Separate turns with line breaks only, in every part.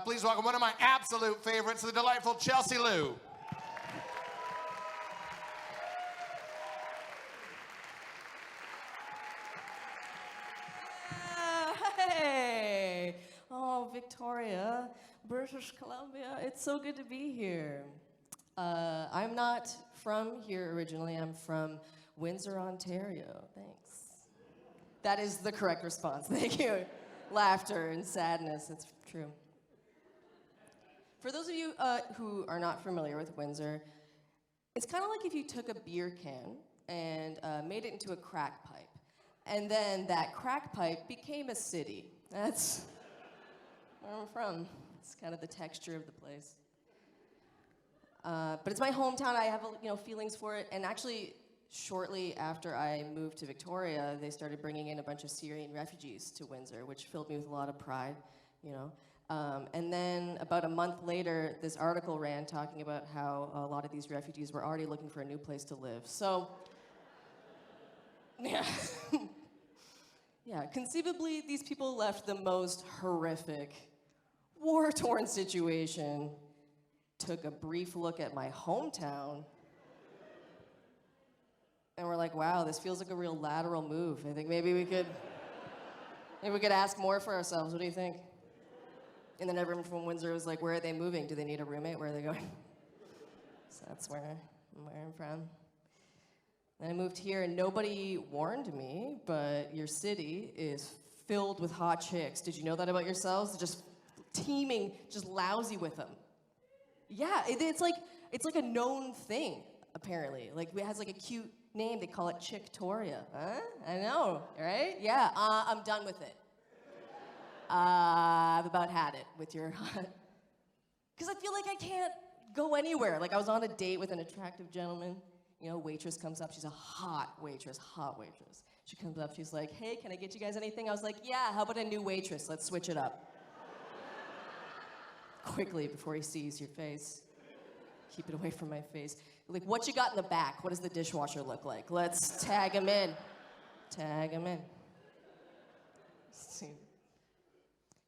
Please welcome one of my absolute favorites, the delightful Chelsea Lou.
Hey! Oh, Victoria, British Columbia. It's so good to be here. I'm not from here originally. I'm from Windsor, Ontario. Thanks. That is the correct response. Thank you. Laughter and sadness. It's true. For those of you who are not familiar with Windsor, it's kind of like if you took a beer can and made it into a crack pipe. And then that crack pipe became a city. That's where I'm from. It's kind of the texture of the place. But it's my hometown. I have feelings for it. And actually, shortly after I moved to Victoria, they started bringing in a bunch of Syrian refugees to Windsor, which filled me with a lot of pride, And then about a month later, this article ran talking about how a lot of these refugees were already looking for a new place to live. So, yeah. Yeah, conceivably, these people left the most horrific, war-torn situation, took a brief look at my hometown, and we're like, wow, this feels like a real lateral move. I think maybe we could ask more for ourselves. What do you think? And then everyone from Windsor was like, where are they moving? Do they need a roommate? Where are they going? So that's where I'm from. And I moved here, and nobody warned me, but your city is filled with hot chicks. Did you know that about yourselves? They're just teeming, just lousy with them. Yeah, it's like a known thing, apparently. Like, it has like a cute name. They call it Chicktoria. Huh? I know, right? Yeah, I'm done with it. I've about had it with your... Because I feel like I can't go anywhere. Like, I was on a date with an attractive gentleman. Waitress comes up. She's a hot waitress. She comes up. She's like, hey, can I get you guys anything? I was like, yeah, how about a new waitress? Let's switch it up. Quickly, before he sees your face. Keep it away from my face. Like, what you got in the back? What does the dishwasher look like? Let's tag him in. Tag him in. See.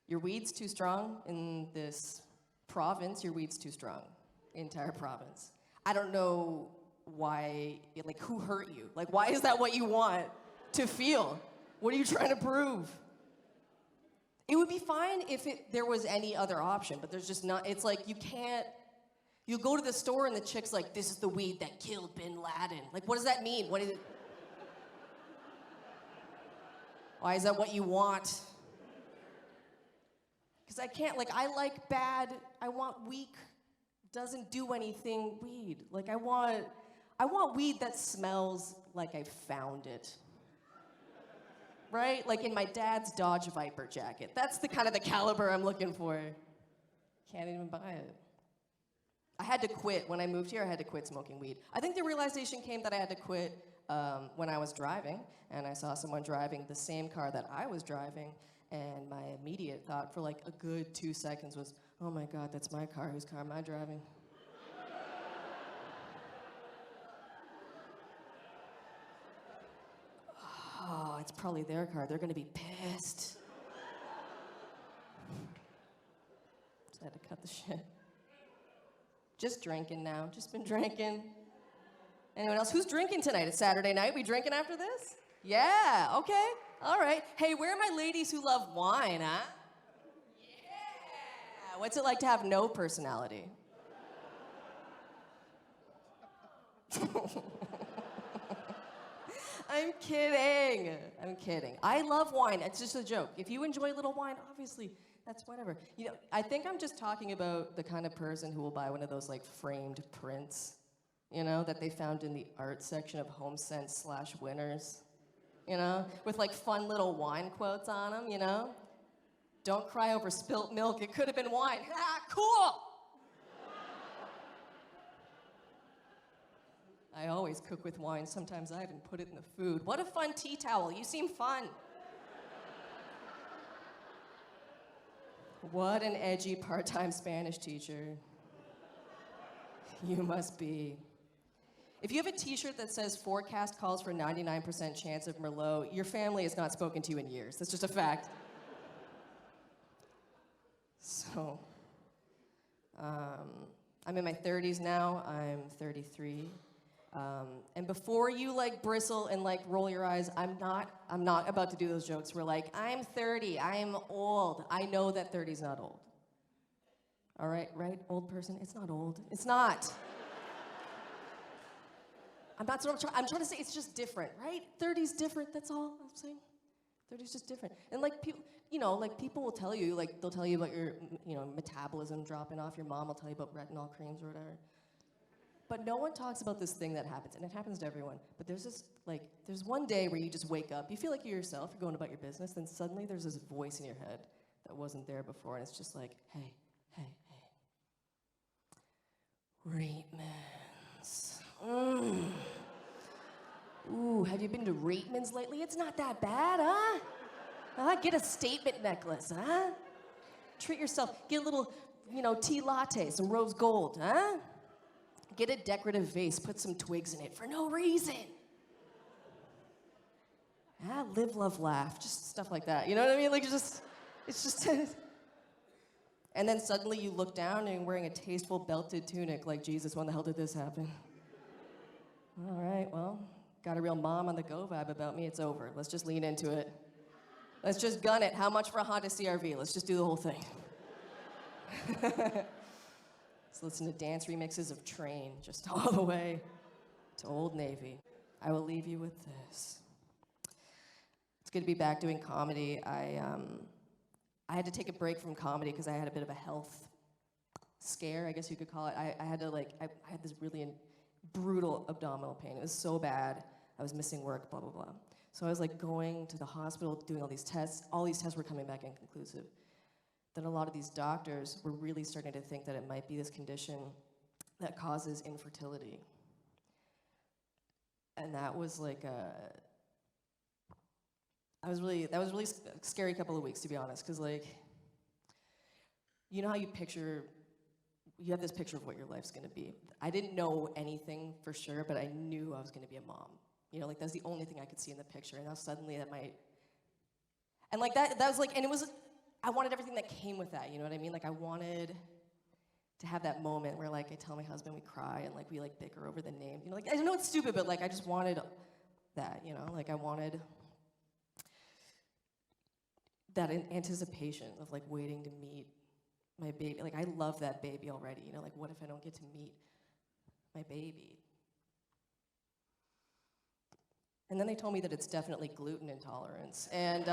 Your weed's too strong in this province. Your weed's too strong. Entire province. I don't know why, like, who hurt you? Like, why is that what you want to feel? What are you trying to prove? It would be fine if there was any other option, but there's just not. It's like you go to the store and the chick's like, this is the weed that killed Bin Laden. Like, what does that mean? What is it? Why is that what you want? Because I can't, I like bad, I want weak, doesn't do anything weed. Like, I want weed that smells like I found it. Right? Like in my dad's Dodge Viper jacket. That's the kind of the caliber I'm looking for. Can't even buy it. I had to quit. When I moved here, I had to quit smoking weed. I think the realization came that I had to quit when I was driving, and I saw someone driving the same car that I was driving, and my immediate thought for like a good 2 seconds was, oh my God, that's my car. Whose car am I driving? Oh, it's probably their car. They're gonna be pissed. Just had to cut the shit. Just drinking now. Just been drinking. Anyone else? Who's drinking tonight? It's Saturday night. We drinking after this? Yeah, okay. All right. Hey, where are my ladies who love wine, huh? Yeah. What's it like to have no personality? I'm kidding. I love wine. It's just a joke. If you enjoy a little wine, obviously, that's whatever. I think I'm just talking about the kind of person who will buy one of those framed prints, that they found in the art section of HomeSense/Winners, with fun little wine quotes on them, Don't cry over spilt milk. It could have been wine. Ah, cool. I always cook with wine. Sometimes I even put it in the food. What a fun tea towel. You seem fun. What an edgy part-time Spanish teacher. You must be. If you have a t-shirt that says forecast calls for 99% chance of Merlot, your family has not spoken to you in years. That's just a fact. So So, I'm in my 30s now. I'm 33. And before you like bristle and like roll your eyes, I'm not about to do those jokes where like, I'm 30, I am old. I know that 30's not old. All right, right, old person? It's not old. It's not. I'm trying to say it's just different, right? 30's different, that's all I'm saying. 30's just different. And like people, like people will tell you, like they'll tell you about your, metabolism dropping off. Your mom will tell you about retinol creams or whatever. But no one talks about this thing that happens, and it happens to everyone. But there's one day where you just wake up, you feel like you're yourself, you're going about your business, then suddenly there's this voice in your head that wasn't there before, and it's just like, hey, Reitman's. Ooh, have you been to Reitman's lately? It's not that bad, huh? Get a statement necklace, huh? Treat yourself, get a little, tea latte, some rose gold, huh? Get a decorative vase, put some twigs in it for no reason. Live, love, laugh, just stuff like that. You know what I mean? Like, it's just. And then suddenly you look down and you're wearing a tasteful belted tunic like, Jesus, when the hell did this happen? All right, well, got a real mom on the go vibe about me, it's over. Let's just lean into it. Let's just gun it. How much for a Honda CR-V? Let's just do the whole thing. Let's listen to dance remixes of Train, just all the way to Old Navy. I will leave you with this. It's good to be back doing comedy. I had to take a break from comedy because I had a bit of a health scare, I guess you could call it. I had this really brutal abdominal pain. It was so bad. I was missing work, blah, blah, blah. So I was like going to the hospital, doing all these tests. All these tests were coming back inconclusive. Then a lot of these doctors were really starting to think that it might be this condition that causes infertility. And that was like that was really a scary couple of weeks, to be honest, because like, you know how you have this picture of what your life's gonna be. I didn't know anything for sure, but I knew I was gonna be a mom. Like that's the only thing I could see in the picture, and now suddenly that might, and like that was like, and it was, I wanted everything that came with that, you know what I mean? Like I wanted to have that moment where like I tell my husband, we cry, and like we like bicker over the name. Like I know it's stupid, but like I just wanted that, like I wanted that anticipation of like waiting to meet my baby. Like I love that baby already, like what if I don't get to meet my baby? And then they told me that it's definitely gluten intolerance, and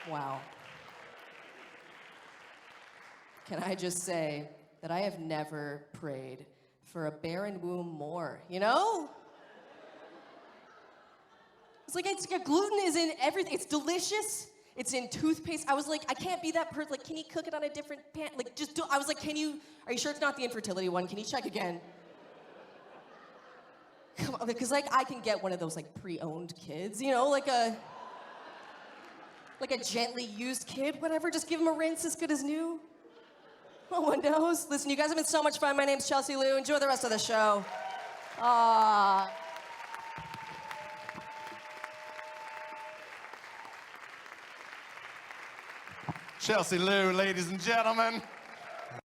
wow. Can I just say that I have never prayed for a barren womb more, It's like, gluten is in everything. It's delicious. It's in toothpaste. I was like, I can't be that person. Like, can you cook it on a different pan? Like, I was like, are you sure it's not the infertility one? Can you check again? Come on, because like, I can get one of those like pre-owned kids, like a gently used kid, whatever. Just give him a rinse as good as new. No one knows. Listen, you guys have been so much fun. My name's Chelsea Lou. Enjoy the rest of the show.
Chelsea Lou, ladies and gentlemen.